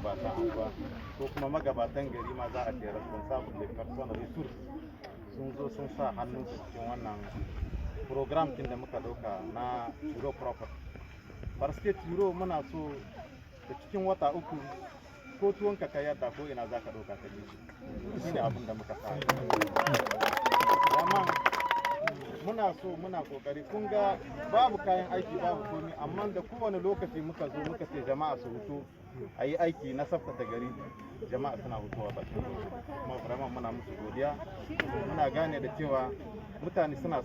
magabatan anguwa ko kuma magabatan gari ma za a ce responsible da personal resource sun zo sun sa hannun su cikin wannan program kin da muka dauka na Turo Proper. Barske Turo muna so da cikin wata uku ko tuwon ka yadda ko ina za ka dauka ka ji shi ne abin da muka sa. Amma muna so muna kokari kun ga babu kayan aiki babu komi amma da kowane lokaci muka zo muka ce jama'a su hutu a yi aiki na tsaftace gari jama'a suna hutuwa ba kuma vraiment muna musu godiya muna gane da cewa mutane suna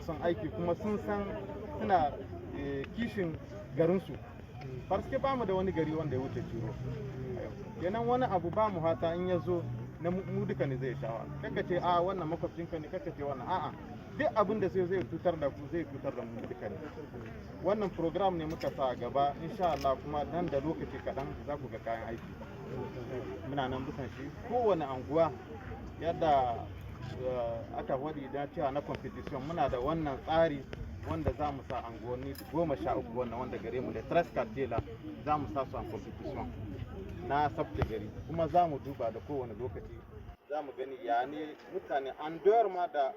son aiki kuma sun san suna kishin garinsu farske ba mu da wani gari wanda ya wuce Turo kenan wani abu ba mu hata in ya zo na mu duka ne zai shawa kaka ce a wannan makwabcinka ne kaka ce wannan a'a duk abin da zai cutar da ku zai cutar da mu duka ne wannan program ne muka sa gaba insha Allah kuma nan da lokaci kaɗan za ku ga kayan aiki muna nan bisan shi kowane anguwa yadda aka wadi da cewa na competition muna da wannan tsari wanda za mu sa anguwanni 13 wannan wanda gare mu da trust cartela za mu sa su a competition na sabta gari kuma za mu duba da kowane lokaci za mu gani ya ne mutane an doyar ma da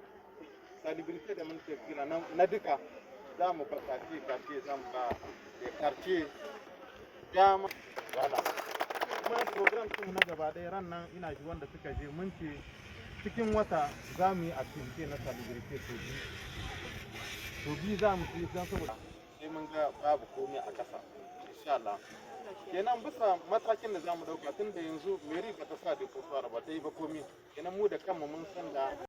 celebrity da muke kira na duka za mu ba kace za mu ba karce dama wala kuma program din na gaba ɗaya ran nan ina ji wanda suka je mun ce cikin wata za mu yi activity na celebrity to bi za mu yi don saboda sai mun ga babu komai a ƙasa insha Allah kenan bisa matakin da za mu dauka tun da yanzu meri ba ta sa da kofa ba ta yi ba komai kenan mu da kanmu mun san da